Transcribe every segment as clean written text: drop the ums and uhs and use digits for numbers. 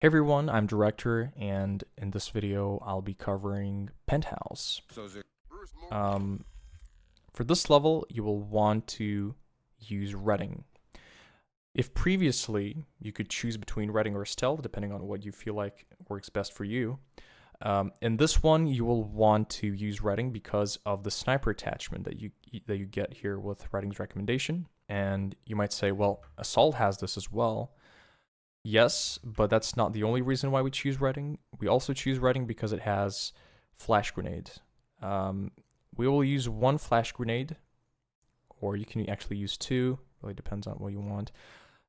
Hey everyone, I'm Director, and in this video I'll be covering Penthouse. Um, for this level, you will want to use redding. If previously you could choose between redding or stealth, depending on what you feel like works best for you, in this one you will want to use redding because of the sniper attachment that you get here with redding's recommendation. And you might say, well, assault has this as well. Yes, but that's not the only reason why we choose redding. We also choose redding because it has flash grenade. We will use one flash grenade, or you can actually use two. Really depends on what you want.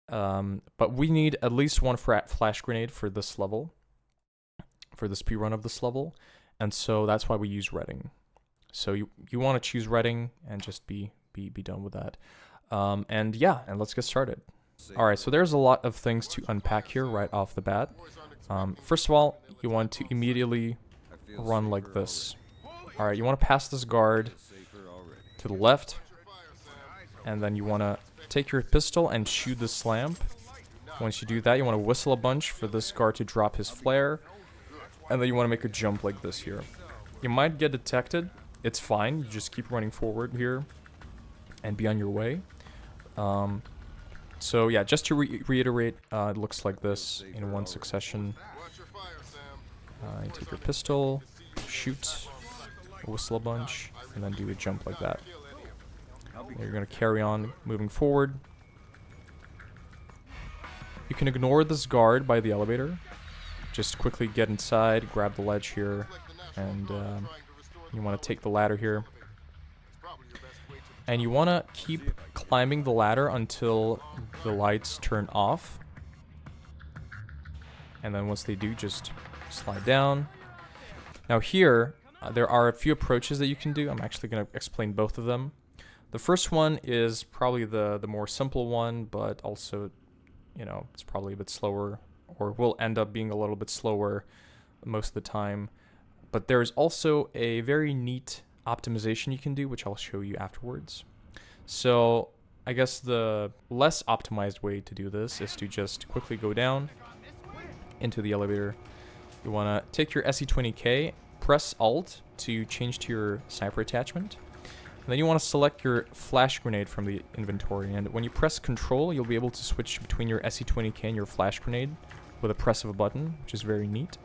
But we need at least one flash grenade for this level, for the speed run of this level, and so that's why we use redding. So you want to choose redding and just be done with that. And let's get started. Alright, so there's a lot of things to unpack here right off the bat. First of all, you want to immediately run like this. Alright, you want to pass this guard to the left, and then you want to take your pistol and shoot this lamp. Once you do that, you want to whistle a bunch for this guard to drop his flare, and then you want to make a jump like this here. You might get detected. It's fine. You just keep running forward here and be on your way. So yeah, just to reiterate, it looks like this in one succession. You take your pistol, shoot, whistle a bunch, and then do a jump like that. And you're going to carry on moving forward. You can ignore this guard by the elevator. Just quickly get inside, grab the ledge here, and you want to take the ladder here. And you want to keep climbing the ladder until the lights turn off. And then once they do, just slide down. Now here, there are a few approaches that you can do. I'm actually going to explain both of them. The first one is probably the more simple one, but also, you know, it's probably a bit slower, or will end up being a little bit slower most of the time. But there's also a very neat optimization you can do, which I'll show you afterwards. So I guess the less optimized way to do this is to just quickly go down into the elevator. You want to take your SE20K, press Alt to change to your sniper attachment, and then you want to select your flash grenade from the inventory. And when you press Control, you'll be able to switch between your SE20K and your flash grenade with a press of a button, which is very neat.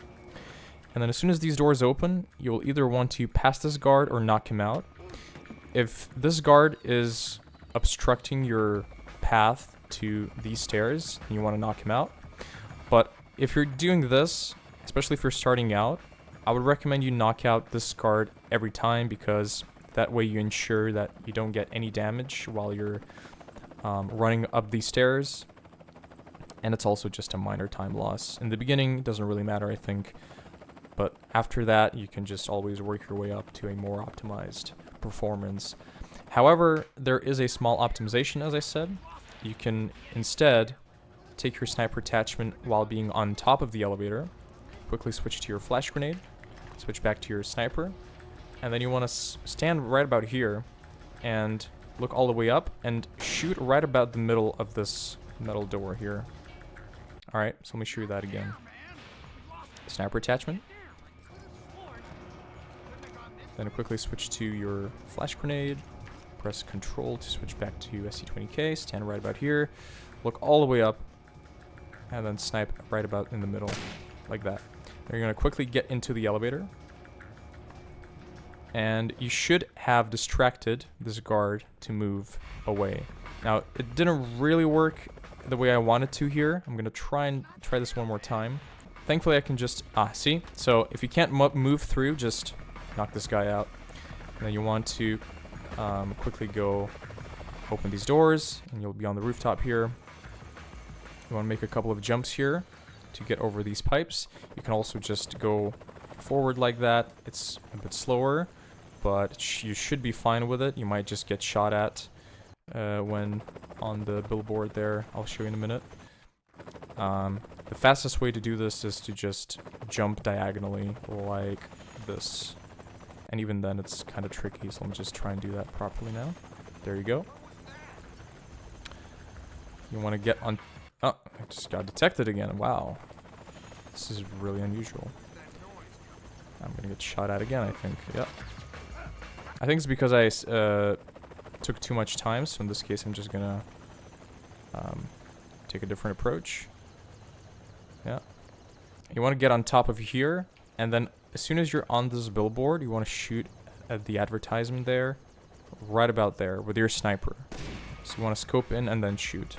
And then as soon as these doors open, you'll either want to pass this guard or knock him out. If this guard is obstructing your path to these stairs, you want to knock him out. But if you're doing this, especially if you're starting out, I would recommend you knock out this guard every time, because that way you ensure that you don't get any damage while you're running up these stairs. And it's also just a minor time loss. In the beginning, it doesn't really matter, I think. But after that, you can just always work your way up to a more optimized performance. However, there is a small optimization, as I said. You can instead take your sniper attachment while being on top of the elevator, quickly switch to your flash grenade, switch back to your sniper, and then you want to stand right about here and look all the way up and shoot right about the middle of this metal door here. Alright, so let me show you that again. Sniper attachment. Then quickly switch to your flash grenade, press Control to switch back to SE20K, stand right about here, look all the way up, and then snipe right about in the middle, like that. Then you're going to quickly get into the elevator, and you should have distracted this guard to move away. Now, it didn't really work the way I wanted to here. I'm going to try this one more time. Thankfully, I can just, see? So, if you can't move through, just knock this guy out. And then you want to quickly go open these doors, and you'll be on the rooftop here. You want to make a couple of jumps here to get over these pipes. You can also just go forward like that. It's a bit slower, but you should be fine with it. You might just get shot at when on the billboard there. I'll show you in a minute. The fastest way to do this is to just jump diagonally like this. And even then it's kind of tricky, so let me just try and do that properly now. There you go. You want to get on... Oh, I just got detected again. Wow. This is really unusual. I'm gonna get shot at again, I think. Yep. I think it's because I took too much time, so in this case I'm just gonna take a different approach. Yeah. You want to get on top of here, and then as soon as you're on this billboard, you want to shoot at the advertisement there, right about there, with your sniper. So you want to scope in and then shoot.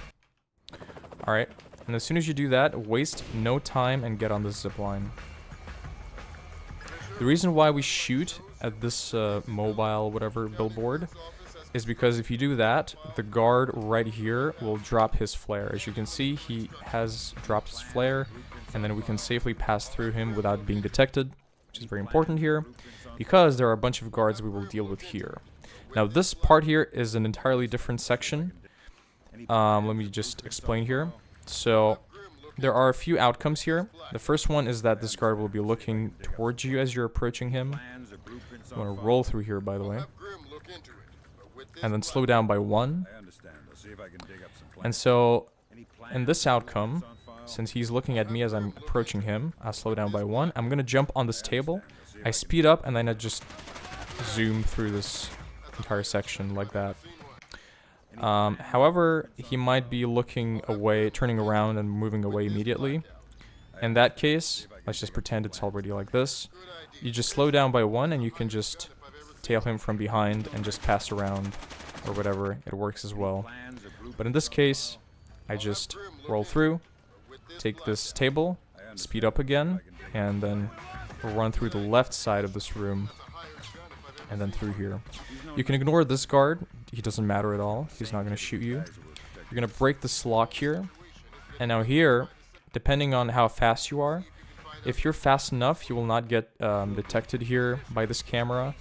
Alright, and as soon as you do that, waste no time and get on this zip line. The reason why we shoot at this mobile whatever billboard is because if you do that, the guard right here will drop his flare. As you can see, he has dropped his flare, and then we can safely pass through him without being detected, which is very important here, because there are a bunch of guards we will deal with here. Now this part here is an entirely different section. Let me just explain here. So there are a few outcomes here. The first one is that this guard will be looking towards you as you're approaching him. You want to roll through here, by the way. And then slow down by 1. And so, in this outcome, since he's looking at me as I'm approaching him, I'll slow down by 1. I'm going to jump on this table. I speed up, and then I just zoom through this entire section like that. However, he might be looking away, turning around and moving away immediately. In that case, let's just pretend it's already like this. You just slow down by 1, and you can just tail him from behind and just pass around or whatever. It works as well. But in this case, I just roll through, take this table, speed up again, and then run through the left side of this room, and then through here. You can ignore this guard. He doesn't matter at all. He's not going to shoot you. You're going to break this lock here. And now here, depending on how fast you are, if you're fast enough, you will not get detected here by this camera.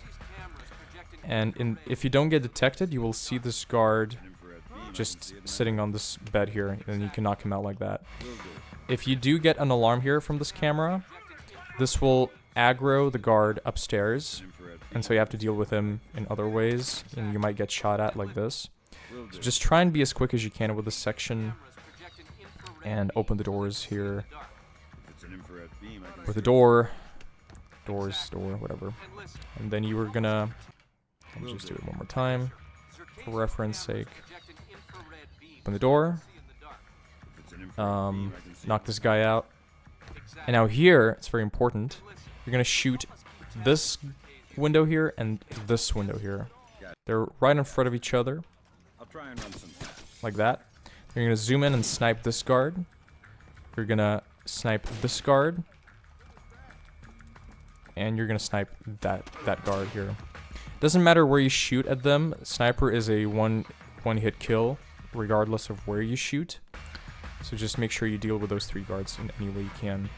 And if you don't get detected, you will see this guard just sitting on this bed here, and you can knock him out like that. If you do get an alarm here from this camera, this will aggro the guard upstairs, and so you have to deal with him in other ways, and you might get shot at like this. So just try and be as quick as you can with this section, and open the doors here. Or the door, whatever. And then you were gonna... Let me just do it one more time, for reference sake. Open the door. Knock this guy out. And now here, it's very important. You're gonna shoot this window here and this window here. They're right in front of each other. Like that. You're gonna zoom in and snipe this guard. You're gonna snipe this guard. And you're gonna snipe that guard here. Doesn't matter where you shoot at them. Sniper is a one-hit kill, regardless of where you shoot. So just make sure you deal with those 3 guards in any way you can.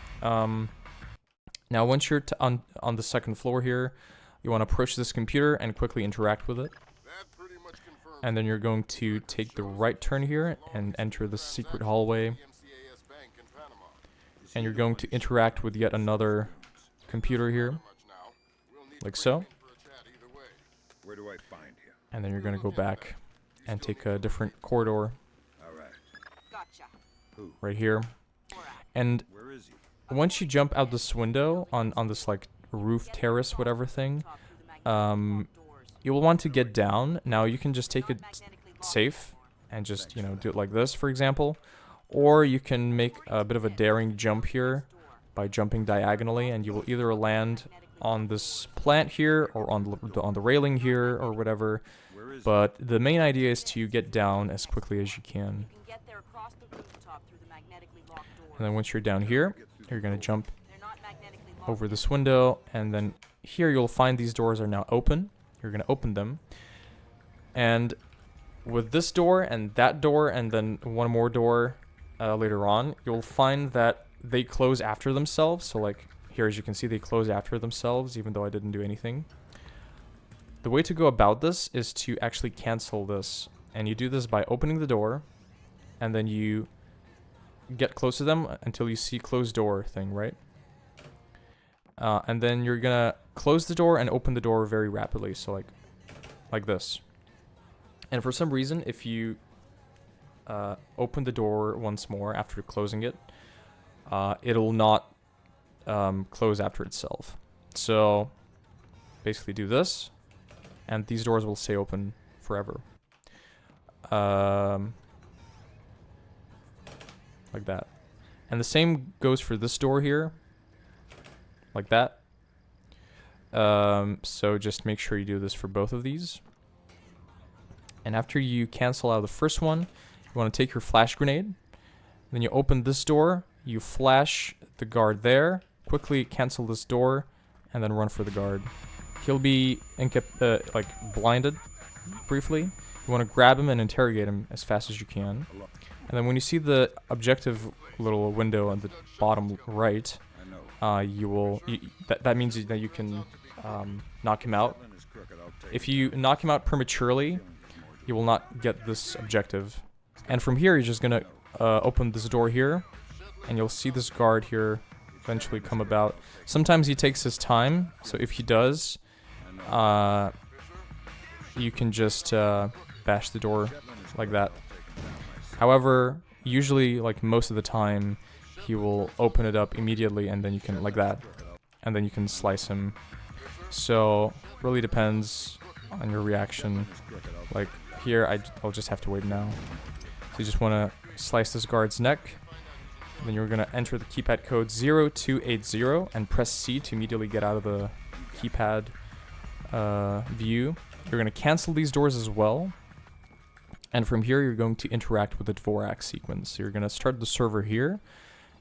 Now, once you're on the second floor here, you want to approach this computer and quickly interact with it. And then you're going to take the right turn here and enter the secret hallway. And you're going to interact with yet another computer here, like so. And then you're going to go back and take a different corridor right here. And once you jump out this window on this like roof terrace whatever thing, you will want to get down. Now you can just take it safe and just, you know, do it like this, for example. Or you can make a bit of a daring jump here by jumping diagonally, and you will either land on this plant here or on the railing here or whatever. But the main idea is to get down as quickly as you can. And then once you're down here, you're going to jump over this window, and then here you'll find these doors are now open. You're going to open them. And with this door and then one more door later on, you'll find that they close after themselves. So like here, as you can see, they close after themselves, even though I didn't do anything. The way to go about this is to actually cancel this. And you do this by opening the door, and then you get close to them until you see closed door thing, right? And then you're gonna close the door and open the door very rapidly, so like this. And for some reason, if you open the door once more after closing it, it'll not close after itself. So basically do this, and these doors will stay open forever. Like that. And the same goes for this door here. Like that. So just make sure you do this for both of these. And after you cancel out the first one, you want to take your flash grenade. Then you open this door, you flash the guard there, quickly cancel this door, and then run for the guard. He'll be like blinded briefly. You want to grab him and interrogate him as fast as you can. And then when you see the objective little window on the bottom right, that means that you can knock him out. If you knock him out prematurely, you will not get this objective. And from here, you're just gonna open this door here, and you'll see this guard here eventually come about. Sometimes he takes his time, so if he does, you can just bash the door like that. However, usually, like most of the time, he will open it up immediately, and then you can, like that, and then you can slice him. So, really depends on your reaction. Like here, I'll just have to wait now. So you just want to slice this guard's neck. Then you're going to enter the keypad code 0280 and press C to immediately get out of the keypad view. You're going to cancel these doors as well. And from here, you're going to interact with the Dvorak sequence. So you're going to start the server here.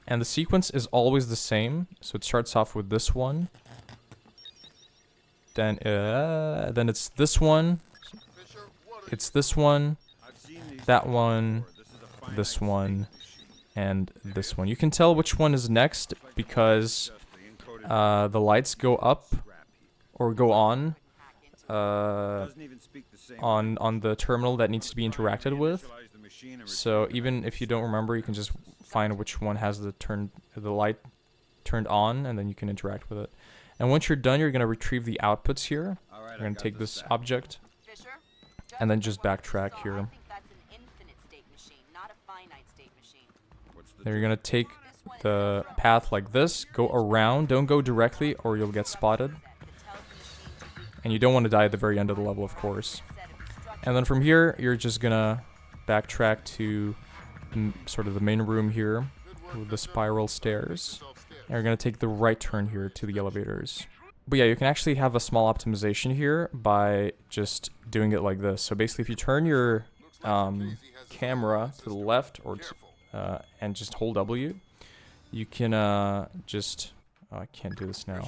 And the sequence is always the same. So it starts off with this one. Then it's this one. It's this one. That one. This one. And this one. You can tell which one is next because the lights go up or go on the terminal that needs to be interacted with. So even if you don't remember, you can just find which one has the light turned on, and then you can interact with it. And once you're done, you're going to retrieve the outputs here. You're going to take this object and then just backtrack here. Then you're going to take the path like this, go around, don't go directly or you'll get spotted. And you don't want to die at the very end of the level, of course. And then from here, you're just going to backtrack to sort of the main room here with the spiral stairs. And you're going to take the right turn here to the elevators. But yeah, you can actually have a small optimization here by just doing it like this. So basically, if you turn your camera to the left or and just hold W, you can just... Oh, I can't do this now.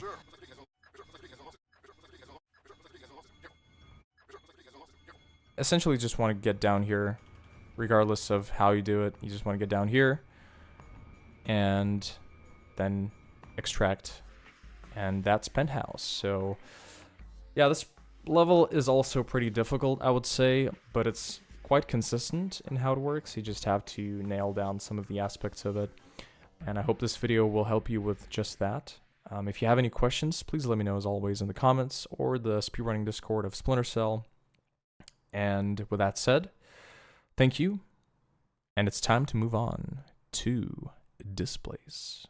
Essentially, just want to get down here, regardless of how you do it. You just want to get down here, and then extract, and that's Penthouse. So, yeah, this level is also pretty difficult, I would say, but it's quite consistent in how it works. You just have to nail down some of the aspects of it, and I hope this video will help you with just that. If you have any questions, please let me know as always in the comments or the speedrunning Discord of Splinter Cell. And with that said, thank you, and it's time to move on to displays.